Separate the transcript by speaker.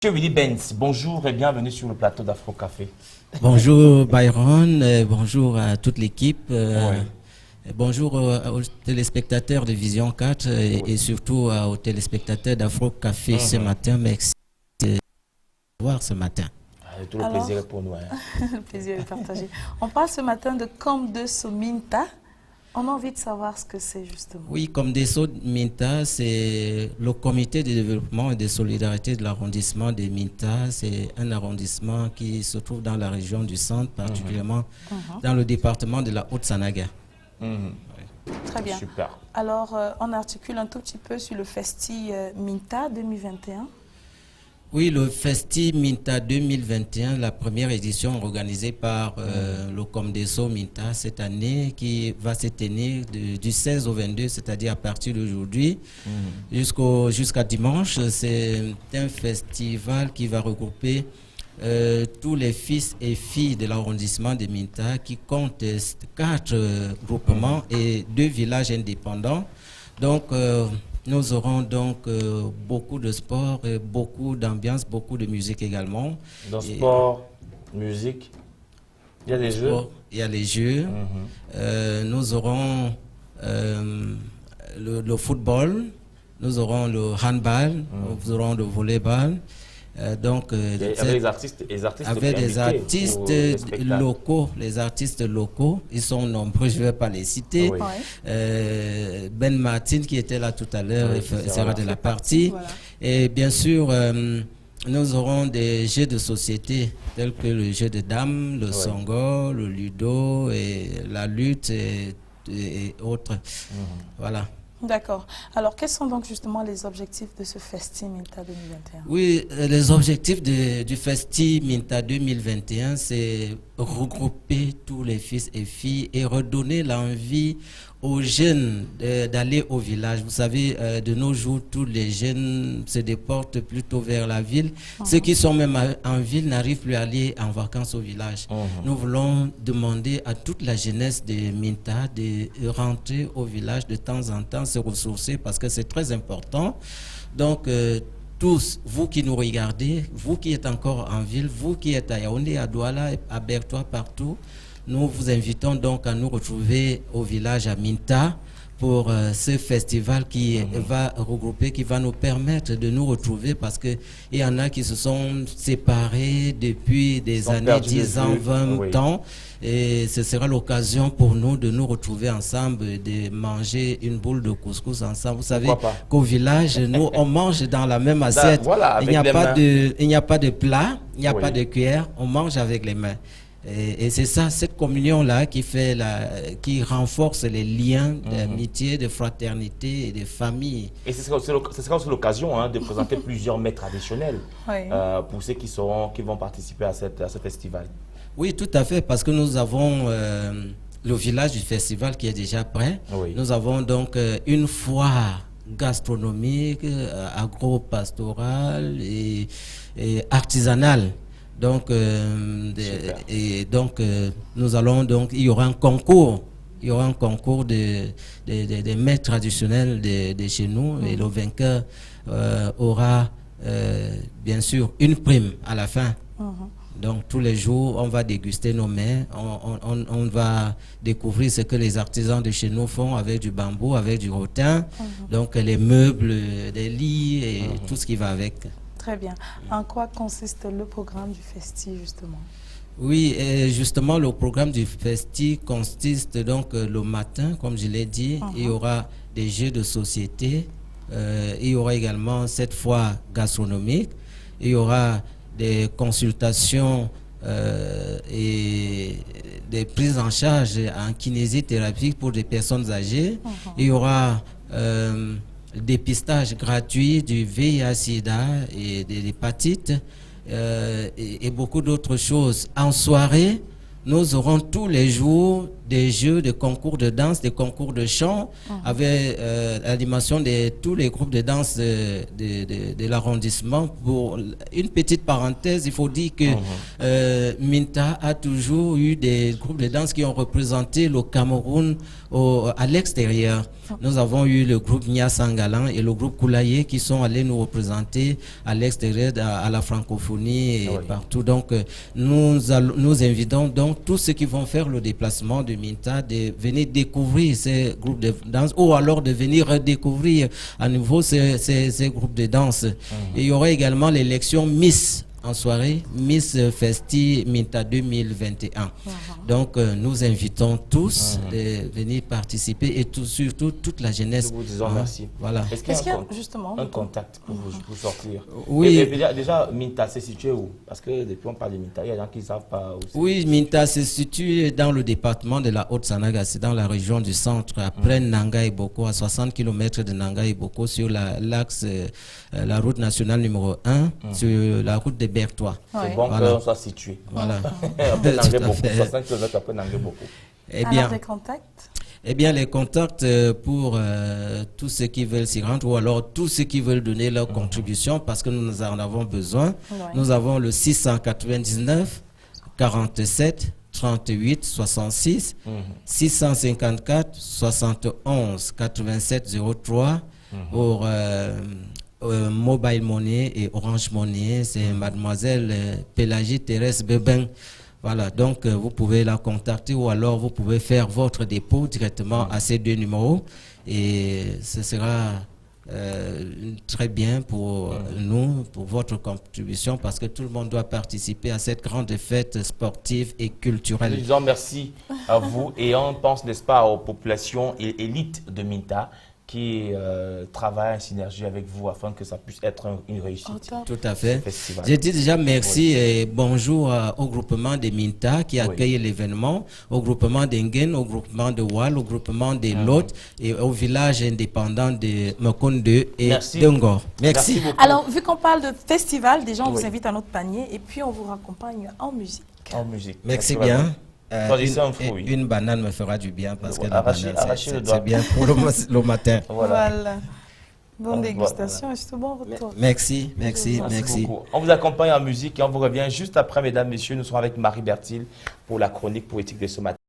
Speaker 1: Monsieur Willy Benz, bonjour et bienvenue sur le plateau d'Afro Café.
Speaker 2: Bonjour Byron, bonjour à toute l'équipe,
Speaker 1: Ouais.
Speaker 2: bonjour aux téléspectateurs de Vision 4 et surtout aux téléspectateurs d'Afro Café ce matin. Merci de voir ce matin.
Speaker 1: Tout le plaisir est pour nous.
Speaker 3: Le plaisir est partagé. On parle ce matin de Comdeso Minta. On a envie de savoir ce que c'est justement.
Speaker 2: Oui, Comdeso Minta, c'est le comité de développement et de solidarité de l'arrondissement de Minta. C'est un arrondissement qui se trouve dans la région du centre, particulièrement dans le département de la Haute-Sanaga.
Speaker 3: Très bien.
Speaker 1: Super.
Speaker 3: Alors, on articule un tout petit peu sur le Festi Minta 2021.
Speaker 2: Oui, le Festi Minta 2021, la première édition organisée par le Comdeso Minta cette année, qui va se tenir du 16 au 22, c'est-à-dire à partir d'aujourd'hui jusqu'à dimanche. C'est un festival qui va regrouper tous les fils et filles de l'arrondissement de Minta, qui compte 4 groupements et 2 villages indépendants. Donc, nous aurons donc beaucoup de sport, beaucoup d'ambiance, beaucoup de musique également.
Speaker 1: Dans sport, musique, il y a des jeux.
Speaker 2: Il y a les jeux. Nous aurons le football, nous aurons le handball, nous aurons le volleyball. Donc,
Speaker 1: avec des artistes
Speaker 2: avec des artistes locaux, les artistes locaux, ils sont nombreux, je ne vais pas les citer.
Speaker 1: Oui.
Speaker 2: Ben Martin qui était là tout à l'heure, sera de la partie.
Speaker 3: Voilà.
Speaker 2: Et bien sûr, nous aurons des jeux de société tels que le jeu de dames, le songo, le ludo et la lutte et autres. Voilà.
Speaker 3: D'accord. Alors, quels sont donc justement les objectifs de ce Festi Minta 2021?
Speaker 2: Oui, les objectifs du Festi Minta 2021, c'est regrouper tous les fils et filles et redonner l'envie aux jeunes d'aller au village. Vous savez, de nos jours, tous les jeunes se déportent plutôt vers la ville. Ceux qui sont même en ville n'arrivent plus à aller en vacances au village. Nous voulons demander à toute la jeunesse de Minta de rentrer au village de temps en temps, se ressourcer parce que c'est très important. Donc, tous, vous qui nous regardez, vous qui êtes encore en ville, vous qui êtes à Yaoundé, à Douala, à Bertois, partout, nous vous invitons donc à nous retrouver au village à Minta pour ce festival qui va regrouper, qui va nous permettre de nous retrouver parce qu'il y en a qui se sont séparés depuis des années, 10 ans, 20 ans. Et ce sera l'occasion pour nous de nous retrouver ensemble, de manger une boule de couscous ensemble. Vous savez qu'au village, nous, on mange dans la même assiette.
Speaker 1: Voilà,
Speaker 2: il n'y a pas de plat, il n'y a pas de cuillère, on mange avec les mains. Et c'est ça, cette communion-là qui renforce les liens d'amitié, de fraternité et de famille.
Speaker 1: Et ce sera aussi l'occasion de présenter plusieurs mets traditionnels pour ceux qui vont participer à ce festival.
Speaker 2: Oui, tout à fait, parce que nous avons le village du festival qui est déjà prêt. Nous avons donc une foire gastronomique, agro-pastorale et artisanale. Donc, nous allons donc, il y aura un concours. Il y aura un concours des mets traditionnels de chez nous et le vainqueur aura bien sûr une prime à la fin. Donc tous les jours, on va déguster nos mets, on va découvrir ce que les artisans de chez nous font avec du bambou, avec du rotin, donc les meubles, des lits et tout ce qui va avec.
Speaker 3: Très bien. En quoi consiste le programme du Festi, justement?
Speaker 2: Oui, et justement, le programme du Festi consiste donc le matin, comme je l'ai dit, il y aura des jeux de société, il y aura également cette foire gastronomique, il y aura des consultations et des prises en charge en kinésithérapie pour des personnes âgées, il y aura dépistage gratuit du VIH/SIDA et de l'hépatite et beaucoup d'autres choses. En soirée, nous aurons tous les jours des jeux, des concours de danse, des concours de chant, avec l'animation de tous les groupes de danse de l'arrondissement. Pour une petite parenthèse, il faut dire que Minta a toujours eu des groupes de danse qui ont représenté le Cameroun à l'extérieur. Nous avons eu le groupe Nia Sangalan et le groupe Koulaye qui sont allés nous représenter à l'extérieur, à la francophonie et partout. Donc, nous invitons donc tous ceux qui vont faire le déplacement de Minta de venir découvrir ces groupes de danse ou alors de venir redécouvrir à nouveau ces groupes de danse. Et il y aura également l'élection Miss en soirée, Miss Festi Minta 2021. Donc, nous invitons tous de venir participer et surtout toute la jeunesse.
Speaker 1: Nous vous disons merci.
Speaker 2: Voilà.
Speaker 1: Est-ce qu'il y a
Speaker 3: justement
Speaker 1: un contact pour vous sortir?
Speaker 2: Oui.
Speaker 1: Et déjà, Minta, c'est situé où? Parce que depuis on parle de Minta, il y a des gens qui ne savent pas où c'est.
Speaker 2: Oui, Minta se situe dans le département de la Haute-Sanaga, c'est dans la région du centre, après Nanga et Boko, à 60 km de Nanga et Boko, sur l'axe, la route nationale numéro 1, sur la route de Bertois.
Speaker 1: C'est bon qu'on soit situé.
Speaker 2: Voilà.
Speaker 1: Après Nanga beaucoup, 60 km après Nanga beaucoup.
Speaker 3: Alors, des contacts?
Speaker 2: Eh bien, les contacts pour tous ceux qui veulent s'y rendre ou alors tous ceux qui veulent donner leur contribution parce que nous en avons besoin. Nous avons le 699 47 38 66 654 71 87 03 pour Mobile Money et Orange Money. C'est mademoiselle Pélagie Thérèse Bebin. Voilà, donc vous pouvez la contacter ou alors vous pouvez faire votre dépôt directement à ces deux numéros et ce sera très bien pour nous, pour votre contribution parce que tout le monde doit participer à cette grande fête sportive et culturelle.
Speaker 1: Nous disons merci à vous et on pense, n'est-ce pas, aux populations et élites de Minta qui travaillent en synergie avec vous afin que ça puisse être une réussite.
Speaker 2: Tout à fait. Je dis déjà merci et bonjour au groupement de Minta qui accueille l'événement, au groupement d'Engen, au groupement de Wal, au groupement de Lot et au village indépendant de Mekonde et Dengor. Merci.
Speaker 3: Alors, vu qu'on parle de festival, déjà on vous invite à notre panier et puis on vous raccompagne en musique.
Speaker 1: En musique.
Speaker 2: Merci bien.
Speaker 1: Une
Speaker 2: banane me fera du bien parce que
Speaker 1: c'est
Speaker 2: bien pour le matin.
Speaker 3: Voilà. Bonne dégustation et surtout bon retour.
Speaker 2: Merci.
Speaker 1: Beaucoup. On vous accompagne en musique et on vous revient juste après, mesdames, messieurs. Nous serons avec Marie Bertil pour la chronique poétique de ce matin.